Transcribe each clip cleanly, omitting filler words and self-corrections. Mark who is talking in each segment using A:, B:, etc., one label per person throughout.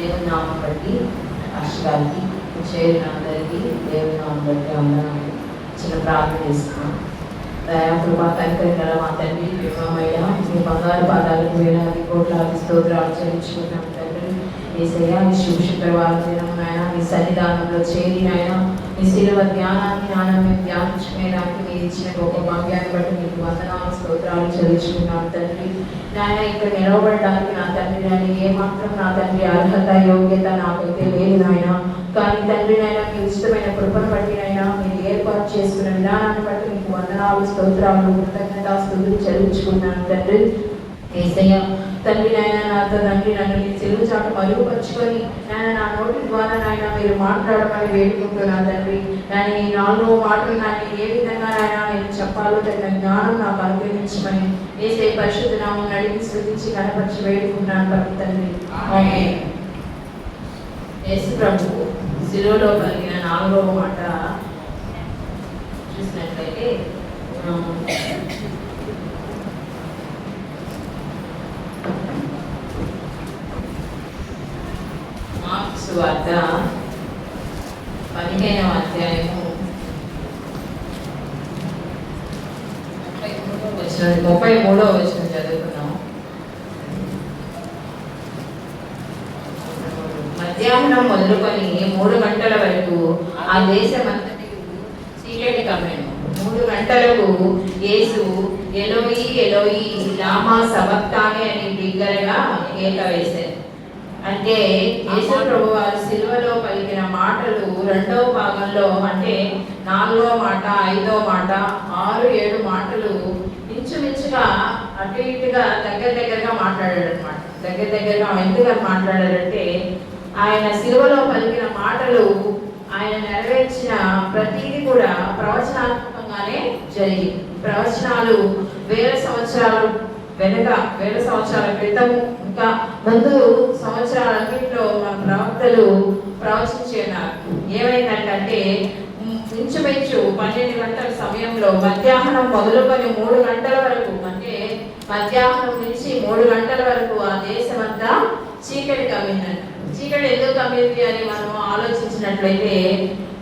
A: దేవుని నామం బట్టి అష్టానికి చేరిన అందరికీ దేవుని నామం బట్టి అందరం చిన్న ప్రార్థన చేస్తున్నాం. దయా కృపా కనికరించిన మా తండ్రి ప్రేమమయ్య, మీ బంగారు పాదాలకు వేలాది కోట్లాది స్తోత్రాలు చెల్లించుకుంటున్నాం తండ్రి. యేసయ్య, మీ శుభశుక్రవారం దినం నాయన మీ సన్నిధానంలో చేరి నాయన మీ శిలువ జ్ఞానాన్ని నాయన మేము ధ్యానించుకునేదానికి మీరు ఇచ్చిన గొప్ప భాగ్యాన్ని బట్టి మీకు వందనాలు స్తోత్రాలు చెల్లించుకున్నాం తండ్రి. నాయన ఇక్కడ నిలవబడడానికి నా తండ్రి నాయన ఏమాత్రం నా తండ్రి అర్హత యోగ్యత నాకైతే లేదు నాయన. కానీ తండ్రి నాయన మీ ఇష్టమైన కృపను బట్టి నాయన మీరు ఏర్పాటు చేసుకున్న విధానాన్ని బట్టి మీకు వందనాలు స్తోత్రాలు కృతజ్ఞతా స్తుతులు చెల్లించుకున్నాను తండ్రి. యేసయ్య తండ్రి నాయన నాతో తండ్రి నన్ను మీ చెరువు చాటు మరుగుపరుచుకొని నాయన నా నోటి ద్వారా నాయన మీరు మాట్లాడమని వేడుకుంటున్నాను తండ్రి. నాయన ఈ 4 మాటలు నాయన ఏ విధంగా నాయన నేను చెప్పాలో తగిన జ్ఞానం నాకు అనుగ్రహించమని యేసయ్య పరిశుద్ధ నామం నడిపి స్తుతించి కనపరిచి వేడుకుంటున్నాను పరమ తండ్రి. ఆమేన్. యేసు ప్రభు శిలువలో కలిగిన 4వ మాట చూసినట్లయితే మార్క్స్ వార్త 15వ అధ్యాయము 33వ వచనం చదువుకున్నాం. మధ్యాహ్నం మొదలుకొని 3 గంటల వరకు ఆ దేశమంతటి చీకటి కమ్మెను. 3 గంటలకు యేసు ఎలోయి ఎలోయి లామా సబక్తాని అని బిగ్గరగా కేక వేశారు. అంటే యేసు ప్రభు వారు సిలువలో పలికిన మాటలు 2వ భాగంలో అంటే 4వ మాట 5వ మాట 6, 7 మాటలు ఇంచుమించుగా అటు ఇటుగా దగ్గరగా మాట్లాడాడు అనమాట. దగ్గరగా ఎందుకు మాట్లాడారంటే ఆయన సిలువలో పలికిన మాటలు ఆయన నెరవేర్చిన ప్రతిదీ కూడా ప్రవచనాత్మకంగానే జరిగింది. ప్రవచనాలు వేల సంవత్సరాల క్రితం ఇంకా ముందు సంవత్సరాలన్నింటిలో మన ప్రవక్తలు ప్రవచించి ఉన్నారు. ఏమైందంటే ఇంచుమించు 12 గంటల సమయంలో మధ్యాహ్నం మొదలుకొని 3 గంటల వరకు అంటే మధ్యాహ్నం నుంచి 3 గంటల వరకు ఆ దేశమంతా చీకటి కమ్మిందంట. చీకటి ఎందుకు కమ్మింది అని మనం ఆలోచించినట్లయితే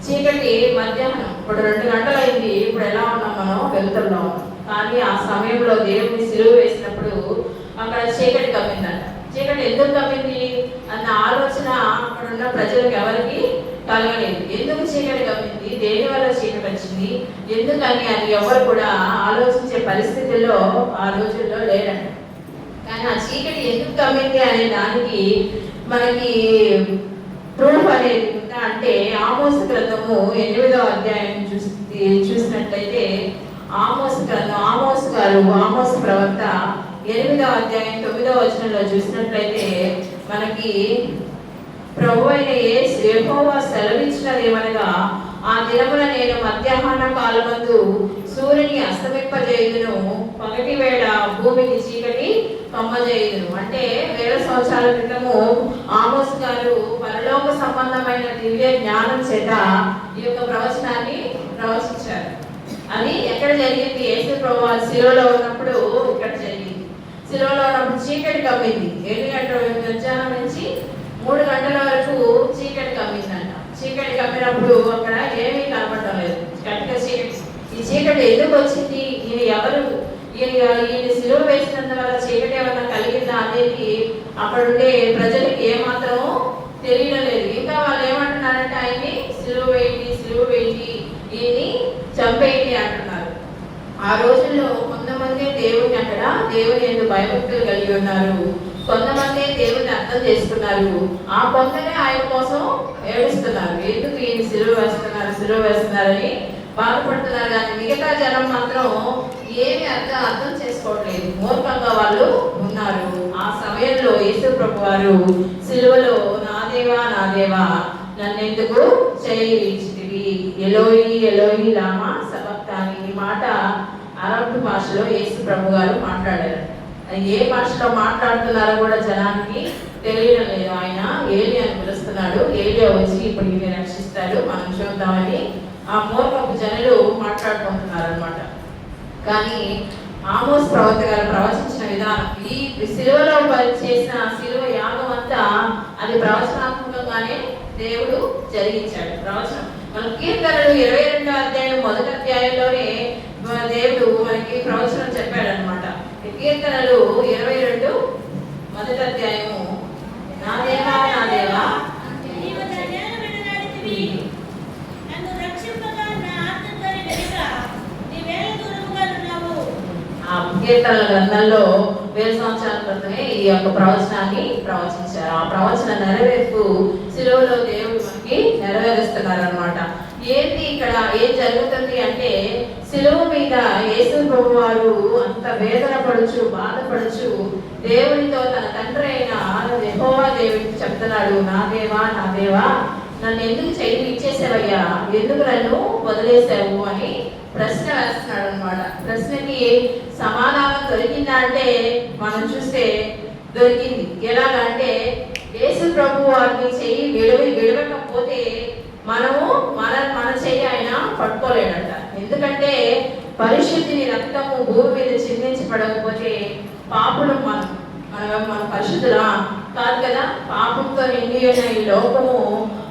A: చీకటి మధ్యాహ్నం ఇప్పుడు 2 గంటలు అయింది, ఇప్పుడు ఎలా ఉన్నాం మనం వెలుతురులో ఉన్నాం. కానీ ఆ సమయంలో దేవుని సిలువ వేసినప్పుడు అక్కడ చీకటి కమ్మిందంట. చీకటి ఎందుకు కమ్మింది అన్న ఆలోచన అక్కడ ఉన్న ప్రజలకు ఎవరికి కలగలేదు. ఎందుకు చీకటి కమ్మింది, దేని వల్ల చీకటి వచ్చింది, ఎందుకని అని ఎవరు కూడా ఆలోచించే పరిస్థితుల్లో ఆ రోజుల్లో లేరంట. కానీ ఆ చీకటి ఎందుకు కమ్మింది అనే దానికి మనకి ప్రూఫ్ అనేది ఉందా అంటే ఆమోసు గ్రంథము 8వ అధ్యాయం చూసినట్లయితే ఆమోసు ప్రవక్త 8వ అధ్యాయం 9వ వచనంలో చూసినట్లయితే మనకి ప్రభు అయిన యెహోవా సెలవిచ్చినది ఏమనగా, ఆ దినమున నేను మధ్యాహ్న కాలమందు సూర్యుని అస్తమింపజేయుదును, పగటి వేళ భూమికి చీకటి కమ్మజేయుదును. అంటే వేల సంవత్సరాల క్రితము ఆమోసు గారు పరలోక సంబంధమైన దివ్య జ్ఞానం చేత ఈ యొక్క ప్రవచనాన్ని ప్రవచించారు. అది ఎక్కడ జరిగింది? యేసు ప్రభు శిలువలో ఉన్నప్పుడు ఇక్కడ జరిగింది. శిలువలో ఉన్నప్పుడు చీకటి కమ్మింది. 7 గంటల మధ్యాహ్నం నుంచి 3 గంటల వరకు చీకటి కమ్మిందంట. చీకటి కమ్మినప్పుడు అక్కడ ఏమీ కనపడటం లేదు, కట్టిక చీకటి. ఈ చీకటి ఎందుకు వచ్చింది, ఇది ఎవరు, ఈయన సిలువ వేసినందువల్ల చీకటి ఏమన్నా కలిగిందా అనేది అక్కడ ఉండే ప్రజలకి ఏమాత్రం తెలియడం లేదు. ఇంకా వాళ్ళు ఏమంటున్నారంటే ఆయన్ని సిలువ వేయండి, ఈయన్ని చంపేయండి అంటున్నారు. ఆ రోజుల్లో కొంతమంది దేవుని యందు భయభక్తులు కలిగి ఉన్నారు, కొంతమంది దేవుని అర్థం చేసుకున్నారు. ఆ కొందరే ఆయన కోసం ఏడుస్తున్నారు, ఎందుకు ఈయన సిలువ వేస్తున్నారని బాధపడుతున్నారు. కానీ మిగతా జనం మాత్రం ఏమి అర్థం చేసుకోవట్లేదు, మూర్ఖంగా వాళ్ళు ఉన్నారు. ఆ సమయంలో యేసు ప్రభు వారు సిలువలో నా దేవా నన్నెందుకు చేయిచితివి, ఎలోయి ఎలోయి లామా సబక్తాని. ఈ మాట అరబ్ భాషలో యేసు ప్రభు గారు మాట్లాడారు. అది ఏ భాషలో మాట్లాడుతున్నారో కూడా జనానికి తెలియడం లేదు. ఆయన ఏలియా అని పిలుస్తున్నాడు, ఏలియా వచ్చి ఇప్పుడు ఈయన రక్షిస్తాడు, మనం చూద్దామని ఆ మూర్ఖపు జనులు మాట్లాడుకుంటున్నారు అనమాట. కానీ ఆమోస్ ప్రవక్త గారు ప్రవచించిన విధానం, ఈ సిలువలో చేసిన సిలువ యాగం అంతా అది ప్రవచనాత్మకంగానే దేవుడు జరిగించాడు. ప్రవచనం మన కీర్తనలు 22వ అధ్యాయం 1వ అధ్యాయంలోనే దేవుడు మనకి ప్రవచనం చెప్పాడు అనమాట. కీర్తనలు 22 1వ అధ్యాయము, నా దేవా నా దేవా ఆ కీర్తనల గ్రంథంలో 1000 సంవత్సరాల క్రితమే ఈ యొక్క ప్రవచనాన్ని ప్రవచించారు. ఆ ప్రవచన నెరవేర్పు శిలువలో దేవుడు మనకి నెరవేరుస్తున్నారు అనమాట. ఏంటి ఇక్కడ ఏం జరుగుతుంది అంటే, శిలువ మీద యేసు ప్రభు వారు అంత వేదన పడుచు బాధపడుచు దేవునితో తన తండ్రి అయిన యెహోవా దేవుడికి చెప్తున్నాడు, నా దేవా నా దేవా నన్ను ఎందుకు చెయ్యి ఇచ్చేసావయ్యా, ఎందుకు నన్ను వదిలేసావు అని ప్రశ్న వేస్తున్నాడు అనమాట. ప్రశ్నకి సమాధానం దొరికిందా అంటే మనం చూస్తే దొరికింది. ఎలాగంటే యేసు ప్రభు వారిని చెయ్యి విడవకపోతే మనము మన చెయ్యి ఆయన పట్టుకోలేడట. ఎందుకంటే పరిశుద్ధిని రక్తము భూమి మీద చిందించబడకపోతే పాపులు మన పరిశుద్ధులా కాదు కదా. పాపంతో నిండి ఉన్న ఈ లోకము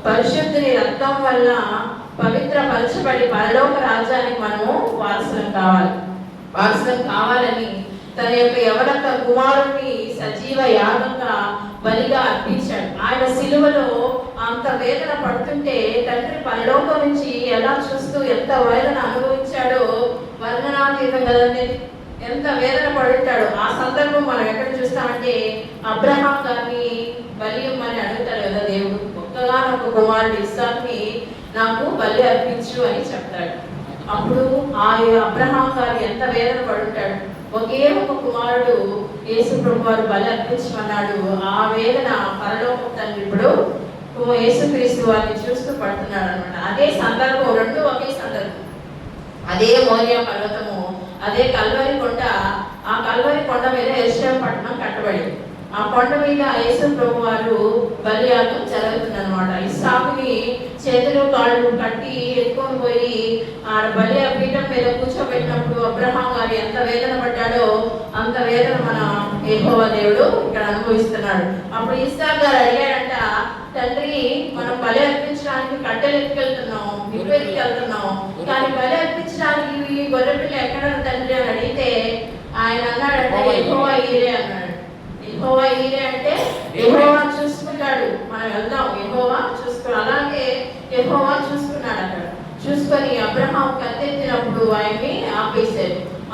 A: పరిశుద్ధిని రక్తం వల్ల పవిత్రపరచబడి పరలోక రాజ్యానికి మనము వారసులం కావాలని తన యొక్క యవనక కుమారుడిని సజీవ యాగంగా బలిగా అర్పించాడు. ఆయన సిలువలో అంత వేదన పడుతుంటే తండ్రి పరలోకం నుంచి ఎలా చూస్తూ ఎంత వేదన అనుభవించాడో వర్ణనాతీతం కదండి. ఎంత వేదన పడుంటాడు. ఆ సందర్భం మనం ఎక్కడ చూస్తామంటే, అబ్రహాం గారిని బలి ఇమ్మని అడుగుతాడు కదా దేవుడు. ఒక్కగానొక్క కుమారుడు ఇస్సాకుని నాకు బలి అర్పించు అని చెప్తాడు. అప్పుడు ఆ అబ్రహాం గారు ఎంత వేదన పడుంటాడు. ఒకే ఒక కుమారుడు యేసు ప్రభు వారు బలి అర్పించమన్నాడు. ఆ వేదన పరలోకం తండ్రి ఇప్పుడు యేసుక్రీస్తు వారిని చూస్తూ పడుతున్నాడు అనమాట. అదే సందర్భం, రెండు ఒకే సందర్భం. అదే మోరియా పర్వతము, అదే కల్వరి కొండ. ఆ కల్వరి కొండ మీద యెరూషలేము పట్టణం కట్టబడింది. ఆ కొండ మీద యేసు ప్రభు వారు బలియాగం జరుగుతుంది అనమాట. ఇస్సాకుని చేతులు కాళ్ళు కట్టి ఎత్తుకొని పోయి ఆ బలి పీఠం మీద కూర్చోబెట్టినప్పుడు అబ్రహాం గారు ఎంత వేదన పడ్డాడో అంత వేదన మన యెహోవా దేవుడు ఇక్కడ అనుభవిస్తున్నాడు. అప్పుడు ఇస్సాకు గారు అడిగాడంట, తండ్రి మనం బలి అర్పించడానికి కట్టెలు ఎత్తుకెళ్తున్నాం, నిప్పు ఎత్తుకెళ్తున్నాం, కానీ బలి అర్పించడానికి ఈ గొర్రెపిల్ల ఎక్కడ తండ్రి అని అడిగితే ఆయన అన్నాడంట, యెహోవా ఈరే అన్నాడు. యెహోవా ఈరే అంటే యెహోవా చూసుకుంటాడు, మనం వెళ్దాం, యెహోవా చూసుకున్నాడు. అలాగే యెహోవా చూసుకున్నాడు. అక్కడ చూసుకొని అబ్రహాం కత్తెత్తినప్పుడు ఆయన్ని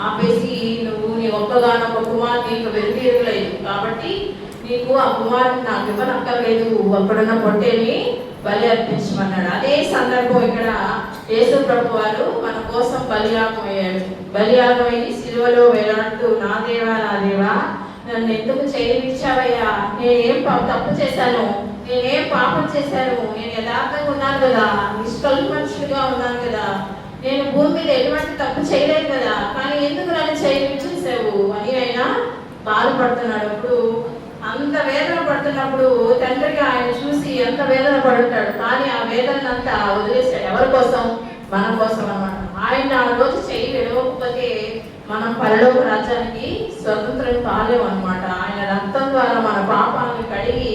A: ఆపేసి నువ్వు నీ ఒక్కగానొక్క కుమారుడు నీకు వెలుగులేదు కాబట్టి నీకు ఆ కుమారుడు నాకు ఇవ్వనక్కర్లేదు, అక్కడున్న పొట్టేని బలి అర్పించమన్నాడు. అదే సందర్భం ఇక్కడ యేసు ప్రభు వారు మన కోసం బలియాగమయ్యి సిలువలో వేలాడుతూ, నా దేవా నా దేవా నన్ను ఎందుకు చేయనిచ్చావయ్యా, నేనేం తప్పు చేశాను, నేనేం పాపం చేశాను, నేను యథార్థంగా ఉన్నాను కదా, నిష్కల్మషుడిగా ఉన్నాను కదా, నేను భూమి మీద ఎటువంటి తప్పు చేయలేదు కదా, కానీ ఎందుకు నన్ను చేయనిచ్చేసావు అని ఆయన బాధపడుతున్నాడు. అప్పుడు అంత వేదన పడుతున్నప్పుడు తండ్రికి ఆయన చూసి ఎంత వేదన పడుతాడు, కానీ ఆ వేదన అంతా వదిలేశాడు. ఎవరి కోసం? మన కోసం అన్నమాట. ఆయన ఆ రోజు చెయ్యి విడవకపోతే మనం పరలోక రాజ్యానికి స్వతంత్రం కాలేము అనమాట. ఆయన రక్తం ద్వారా మన పాపాలను కడిగి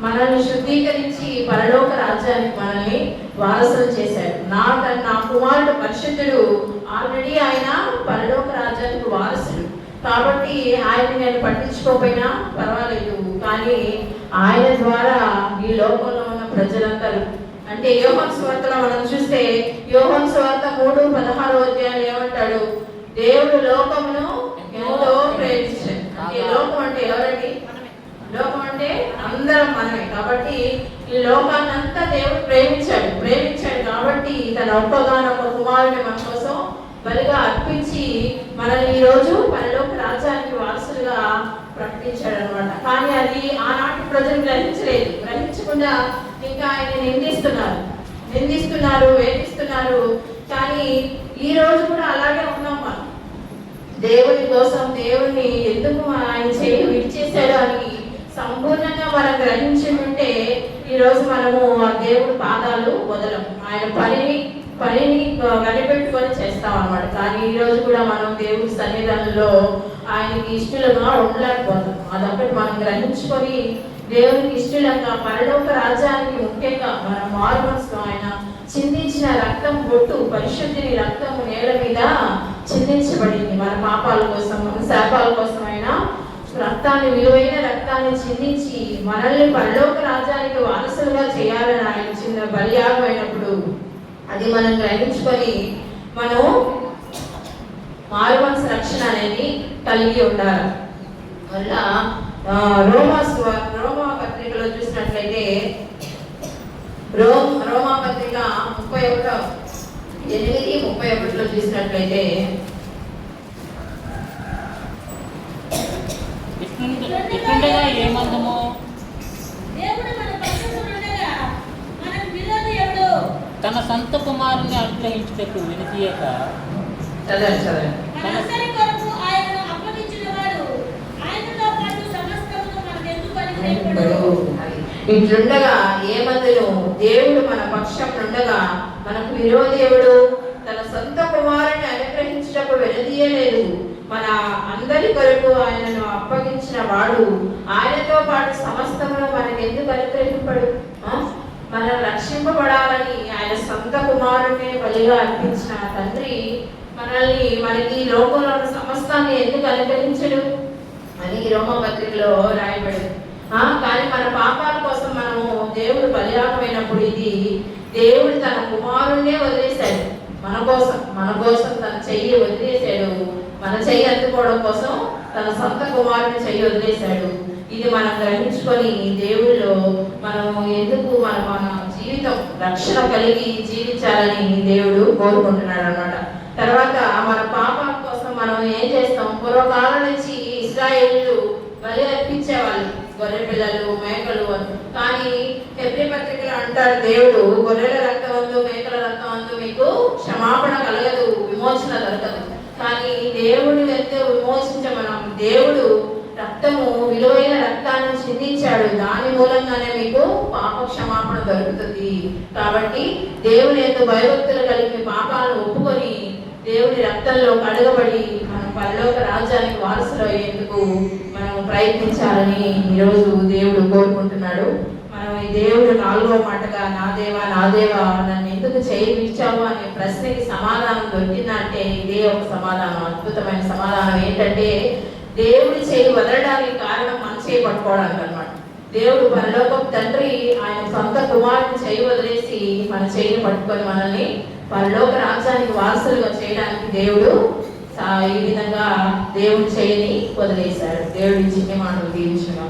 A: మనల్ని శుద్ధీకరించి పరలోక రాజ్యానికి మనల్ని వారసులు చేశాడు. నా కుమారుడు పరిశుద్ధుడు, ఆల్రెడీ ఆయన పరలోక రాజ్యానికి వారసుడు కాబట్టి ఆయన నేను పట్టించుకోకపోయినా పర్వాలేదు, కానీ ఆయన ద్వారా ఈ లోకంలో ఉన్న ప్రజలందరూ, అంటే యోహాను సువార్తలో మనం చూస్తే యోహాను సువార్త 3:16 అధ్యాయం ఏమంటాడు? దేవుడు లోకమును ఎంతో ప్రేమించాడు. అంటే లోకం అంటే ఎవరండి? లోకం అంటే అందరం మనమే. కాబట్టి ఈ లోకాన్ని అంతా దేవుడు ప్రేమించాడు కాబట్టి తన ఒక్కగానొక్క కుమారుని మన కోసం బలిగా అర్పించి మనల్ని ఈ రోజు పరలోక రాజ్యానికి వారసులుగా ప్రకటించాడు అనమాట. కానీ అది ఆనాటి ప్రజలు గ్రహించకుండా ఇంకా ఆయన నిందిస్తున్నారు, వేధిస్తున్నారు. కానీ ఈ రోజు కూడా అలాగే ఉన్నాం మనం. దేవుని కోసం దేవుని ఎందుకు ఆయన చేయి విడిచేశాడు అని సంపూర్ణంగా మనం గ్రహించుకుంటే ఈరోజు మనము ఆ దేవుడి పాదాలు వదలం, ఆయన పనిని కనిపెట్టుకొని చేస్తాం అన్నమాట. కానీ ఈ రోజు కూడా మనం దేవుడి సన్నిధానంలో ఆయనకి ఇష్టలుగా ఉండలేకపోతాం. అదొకటి మనం గ్రహించుకొని దేవునికి ఇష్టంగా పరలోక రాజ్యానికి ముఖ్యంగా మన మారు మనసులో ఆయన చిందించిన రక్తం బొట్టు, పరిశుద్ధిని రక్తము నేల మీద చిందించబడింది. మన పాపాల కోసం, మన శాపాల కోసం ఆయన రక్తాన్ని, విలువైన రక్తాన్ని చిందించి మనల్ని పరలోక రాజ్యానికి వారసులుగా చేయాలని ఆయన చిన్న బలియాగం అయినప్పుడు అది మనం గ్రహించుకొని మనం మారు మనసు రక్షణ అనేది కలిగి ఉండాలి. వల్ల రోమా పత్రికలో చూసినట్లయితే రోమా పత్రిక 31:8-31 చూసినట్లయితే
B: ఏమందము తన సొంత కుమారుని అనుగ్రహించుటకు వినతీయక
A: ఇట్లుండగా ఏమందును దేవుడు మన పక్షం ఉండగా మనకు విరోధేవుడు తన సొంత కుమారుని అనుగ్రహించుటకు వెనదీయలేదు. మన అందరి కొరకు ఆయనను అప్పగించిన వాడు ఆయనతో పాటు సమస్తమును మనకు ఎందుకు అనుగ్రహింపడు? మనం రక్షింపబడాలని ఆయన సొంత కుమారునే బలిగా అర్పించిన తండ్రి మనకి లోకంలో సమస్తాన్ని ఎందుకు అనుగ్రహించడు అని రోమా పత్రికలో రాయబడింది. కానీ మన పాపాల కోసం మనము దేవుడు బలియాగమైనప్పుడు ఇది దేవుడు తన కుమారుణ్ణే వదిలేశాడు. మన కోసం తన చెయ్యి వదిలేశాడు. మన చెయ్యి అందుకోవడం కోసం తన సొంత కుమారుని చెయ్యి వదిలేశాడు. ఇది మనం గ్రహించుకొని దేవుళ్ళో మనం ఎందుకు మన జీవితం రక్షణ కలిగి జీవించాలని దేవుడు కోరుకుంటున్నాడు అన్నమాట. తర్వాత మన పాపాల కోసం మనం ఏం చేస్తాం? పూర్వకాలం నుంచి ఇశ్రాయేలీయులు బలి అర్పించేవాళ్ళు, గొర్రె పిల్లలు, మేకలు. కానీ హెబ్రీ పత్రికలో అంటాడు దేవుడు, గొర్రెల రక్తమందు, మేకల రక్తమందు మీకు క్షమాపణ కలగదు, విమోచన దొరకదు. కానీ దేవుడు ఎంతో విమోచించమనం. దేవుడు రక్తము, విలువైన రక్తాన్ని చిందించాడు. దాని మూలంగానే మీకు పాప క్షమాపణ దొరుకుతుంది. కాబట్టి దేవుని ఎంతో భయభక్తులు కలిగి పాపాలను ఒప్పుకొని దేవుడి రక్తంలో కడగబడి మనం పరలోక రాజ్యానికి వారసులు అయ్యేందుకు మనం ప్రయత్నించాలని ఈరోజు దేవుడు కోరుకుంటున్నాడు. మనం ఈ దేవుడు 4వ మాటగా నా దేవా నన్ను ఎందుకు చేయించావు అనే ప్రశ్నకి సమాధానం దొరికిందంటే ఇదే ఒక సమాధానం, అద్భుతమైన సమాధానం. ఏంటంటే దేవుడి చేయి వదలడానికి కారణం మన చేయి పట్టుకోవడానికి అన్నమాట. దేవుడు పరలోకపు తండ్రి ఆయన సొంత కుమారుని చేయి వదిలేసి మన చేయిని పట్టుకొని మనల్ని పరలోక రాజ్యానికి వారసులుగా చేయడానికి దేవుడు ఈ విధంగా దేవుడి చేయిని వదిలేశాడు. దేవుడి చిన్న మాటలు దీవించుగా.